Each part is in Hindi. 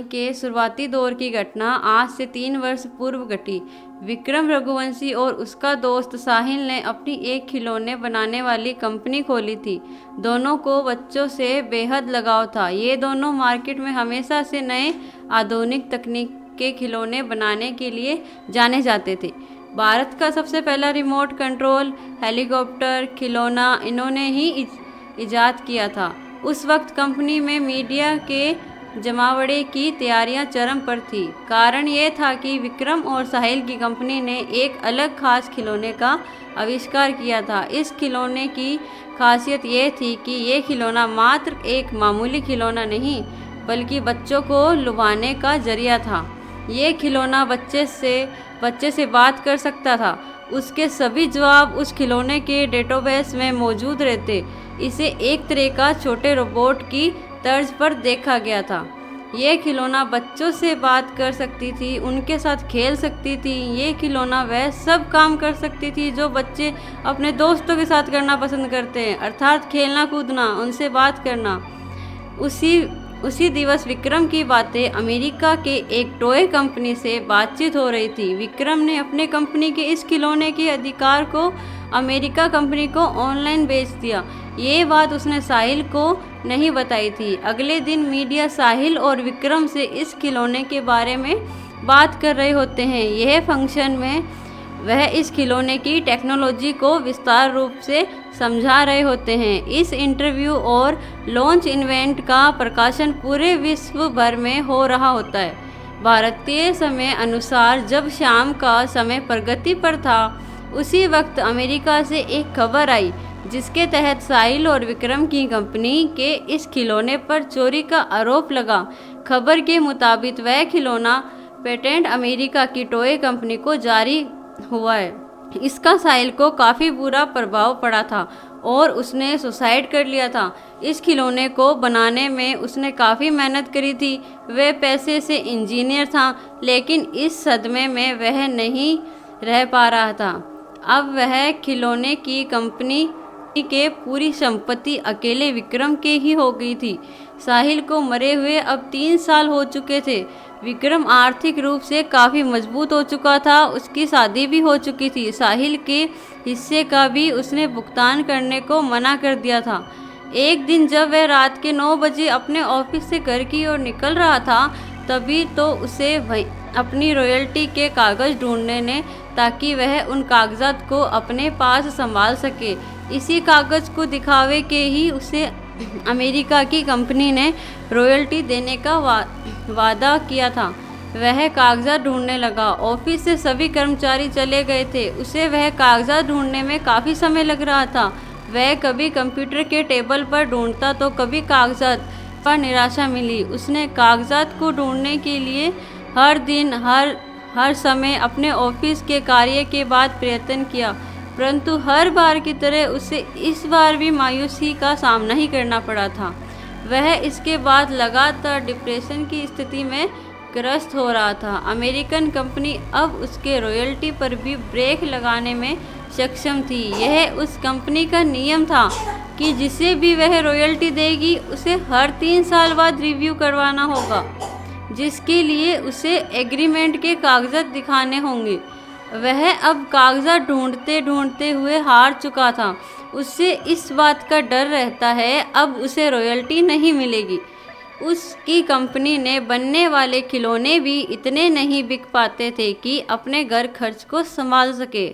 के शुरुआती दौर की घटना आज से 3 वर्ष पूर्व घटी। विक्रम रघुवंशी और उसका दोस्त साहिल ने अपनी एक खिलौने बनाने वाली कंपनी खोली थी। दोनों को बच्चों से बेहद लगाव था। ये दोनों मार्केट में हमेशा से नए आधुनिक तकनीक के खिलौने बनाने के लिए जाने जाते थे। भारत का सबसे पहला रिमोट कंट्रोल हेलीकॉप्टर खिलौना इन्होंने ही इजाद किया था। उस वक्त कंपनी में मीडिया के जमावड़े की तैयारियां चरम पर थी। कारण ये था कि विक्रम और साहिल की कंपनी ने एक अलग खास खिलौने का आविष्कार किया था। इस खिलौने की खासियत ये थी कि ये खिलौना मात्र एक मामूली खिलौना नहीं बल्कि बच्चों को लुभाने का जरिया था। ये खिलौना बच्चे से बात कर सकता था। उसके सभी जवाब उस खिलौने के डेटाबेस में मौजूद रहते। इसे एक तरह का छोटे रोबोट की तर्ज पर देखा गया था। ये खिलौना बच्चों से बात कर सकती थी, उनके साथ खेल सकती थी। ये खिलौना वह सब काम कर सकती थी जो बच्चे अपने दोस्तों के साथ करना पसंद करते हैं, अर्थात खेलना कूदना, उनसे बात करना। उसी दिवस विक्रम की बातें अमेरिका के एक टॉय कंपनी से बातचीत हो रही थी। विक्रम ने अपने कंपनी के इस खिलौने के अधिकार को अमेरिका कंपनी को ऑनलाइन बेच दिया। ये बात उसने साहिल को नहीं बताई थी। अगले दिन मीडिया साहिल और विक्रम से इस खिलौने के बारे में बात कर रहे होते हैं। यह फंक्शन में वह इस खिलौने की टेक्नोलॉजी को विस्तार रूप से समझा रहे होते हैं। इस इंटरव्यू और लॉन्च इवेंट का प्रकाशन पूरे विश्व भर में हो रहा होता है। भारतीय समय अनुसार जब शाम का समय प्रगति पर था, उसी वक्त अमेरिका से एक खबर आई जिसके तहत साहिल और विक्रम की कंपनी के इस खिलौने पर चोरी का आरोप लगा। खबर के मुताबिक वह खिलौना पेटेंट अमेरिका की टॉय कंपनी को जारी हुआ है। इसका साहिल को काफ़ी बुरा प्रभाव पड़ा था और उसने सुसाइड कर लिया था। इस खिलौने को बनाने में उसने काफ़ी मेहनत करी थी। वह पैसे से इंजीनियर था, लेकिन इस सदमे में वह नहीं रह पा रहा था। अब वह खिलौने की कंपनी के पूरी संपत्ति अकेले विक्रम के ही हो गई थी। साहिल को मरे हुए अब 3 साल हो चुके थे। विक्रम आर्थिक रूप से काफ़ी मजबूत हो चुका था। उसकी शादी भी हो चुकी थी। साहिल के हिस्से का भी उसने भुगतान करने को मना कर दिया था। एक दिन जब वह रात के 9 बजे अपने ऑफिस से घर की ओर निकल रहा था, तभी तो उसे अपनी रॉयल्टी के कागज़ ढूंढने ने, ताकि वह उन कागजात को अपने पास संभाल सके। इसी कागज़ को दिखावे के ही उसे अमेरिका की कंपनी ने रॉयल्टी देने का वादा किया था। वह कागजात ढूंढने लगा। ऑफिस से सभी कर्मचारी चले गए थे। उसे वह कागजात ढूंढने में काफ़ी समय लग रहा था। वह कभी कंप्यूटर के टेबल पर ढूंढता तो कभी कागजात पर निराशा मिली। उसने कागजात को ढूंढने के लिए हर दिन हर समय अपने ऑफिस के कार्य के बाद प्रयत्न किया, परंतु हर बार की तरह उसे इस बार भी मायूसी का सामना ही करना पड़ा था। वह इसके बाद लगातार डिप्रेशन की स्थिति में ग्रस्त हो रहा था। अमेरिकन कंपनी अब उसके रॉयल्टी पर भी ब्रेक लगाने में सक्षम थी। यह उस कंपनी का नियम था कि जिसे भी वह रॉयल्टी देगी उसे हर 3 साल बाद रिव्यू करवाना होगा, जिसके लिए उसे एग्रीमेंट के कागजात दिखाने होंगे। वह अब कागजात ढूंढते ढूंढते हुए हार चुका था। उससे इस बात का डर रहता है अब उसे रॉयल्टी नहीं मिलेगी। उसकी कंपनी ने बनने वाले खिलौने भी इतने नहीं बिक पाते थे कि अपने घर खर्च को संभाल सके।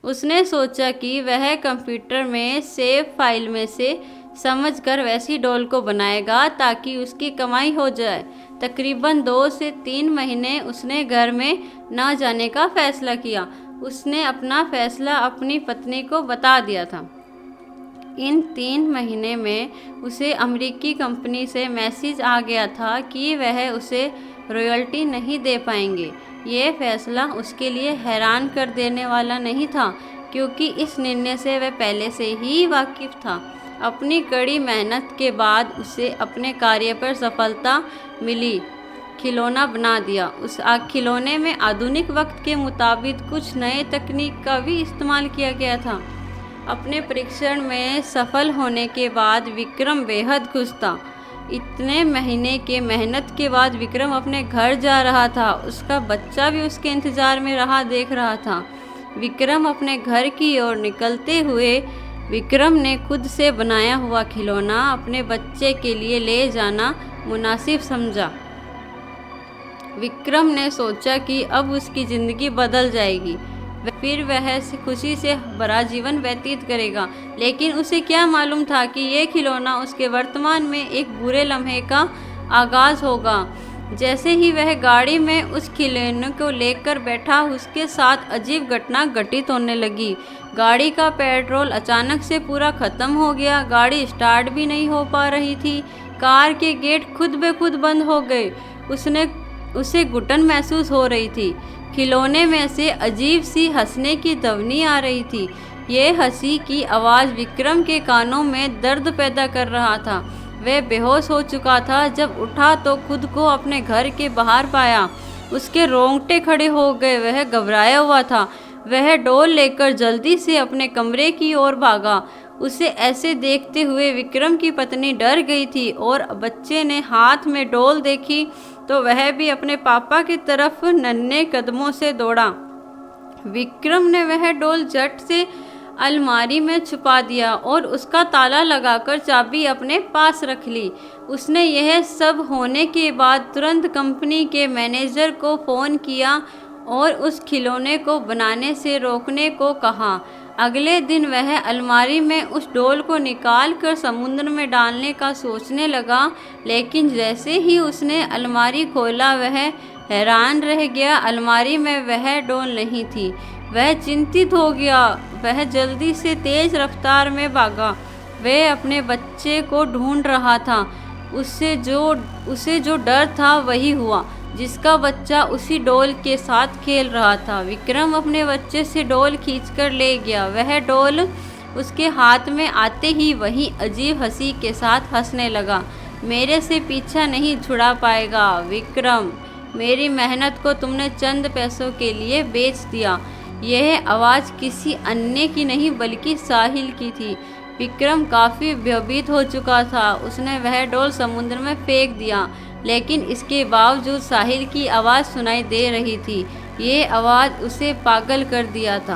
उसने सोचा कि वह कंप्यूटर में सेव फाइल में से समझकर वैसी डॉल को बनाएगा ताकि उसकी कमाई हो जाए। तकरीबन 2 से 3 महीने उसने घर में न जाने का फैसला किया। उसने अपना फैसला अपनी पत्नी को बता दिया था। इन 3 महीने में उसे अमेरिकी कंपनी से मैसेज आ गया था कि वह उसे रॉयल्टी नहीं दे पाएंगे। ये फैसला उसके लिए हैरान कर देने वाला नहीं था, क्योंकि इस निर्णय से वह पहले से ही वाकिफ था। अपनी कड़ी मेहनत के बाद उसे अपने कार्य पर सफलता मिली। खिलौना बना दिया। उस खिलौने में आधुनिक वक्त के मुताबिक कुछ नए तकनीक का भी इस्तेमाल किया गया था। अपने परीक्षण में सफल होने के बाद विक्रम बेहद खुश था। इतने महीने के मेहनत के बाद विक्रम अपने घर जा रहा था। उसका बच्चा भी उसके इंतज़ार में राह देख रहा था। विक्रम अपने घर की ओर निकलते हुए विक्रम ने खुद से बनाया हुआ खिलौना अपने बच्चे के लिए ले जाना मुनासिब समझा। विक्रम ने सोचा कि अब उसकी ज़िंदगी बदल जाएगी, फिर वह खुशी से भरा जीवन व्यतीत करेगा। लेकिन उसे क्या मालूम था कि ये खिलौना उसके वर्तमान में एक बुरे लम्हे का आगाज़ होगा। जैसे ही वह गाड़ी में उस खिलौने को लेकर बैठा, उसके साथ अजीब घटना घटित होने लगी। गाड़ी का पेट्रोल अचानक से पूरा ख़त्म हो गया। गाड़ी स्टार्ट भी नहीं हो पा रही थी। कार के गेट खुद ब खुद बंद हो गए। उसे घुटन महसूस हो रही थी। खिलौने में से अजीब सी हंसने की ध्वनि आ रही थी। ये हंसी की आवाज़ विक्रम के कानों में दर्द पैदा कर रहा था। वह बेहोश हो चुका था। जब उठा तो खुद को अपने घर के बाहर पाया। उसके रोंगटे खड़े हो गए। वह घबराया हुआ था। वह डोल लेकर जल्दी से अपने कमरे की ओर भागा। उसे ऐसे देखते हुए विक्रम की पत्नी डर गई थी और बच्चे ने हाथ में डोल देखी तो वह भी अपने पापा की तरफ नन्हे कदमों से दौड़ा। विक्रम ने वह डोल झट से अलमारी में छुपा दिया और उसका ताला लगाकर चाबी अपने पास रख ली। उसने यह सब होने के बाद तुरंत कंपनी के मैनेजर को फ़ोन किया और उस खिलौने को बनाने से रोकने को कहा। अगले दिन वह अलमारी में उस डोल को निकाल कर समुद्र में डालने का सोचने लगा, लेकिन जैसे ही उसने अलमारी खोला वह हैरान रह गया। अलमारी में वह डोल नहीं थी। वह चिंतित हो गया। वह जल्दी से तेज़ रफ्तार में भागा। वह अपने बच्चे को ढूंढ रहा था। उसे जो डर था वही हुआ, जिसका बच्चा उसी डोल के साथ खेल रहा था। विक्रम अपने बच्चे से डोल खींचकर ले गया। वह डोल उसके हाथ में आते ही वही अजीब हंसी के साथ हंसने लगा। मेरे से पीछा नहीं छुड़ा पाएगा विक्रम। मेरी मेहनत को तुमने चंद पैसों के लिए बेच दिया। यह आवाज़ किसी अन्य की नहीं बल्कि साहिल की थी। विक्रम काफ़ी भयभीत हो चुका था। उसने वह डोल समुद्र में फेंक दिया, लेकिन इसके बावजूद साहिल की आवाज़ सुनाई दे रही थी। ये आवाज़ उसे पागल कर दिया था।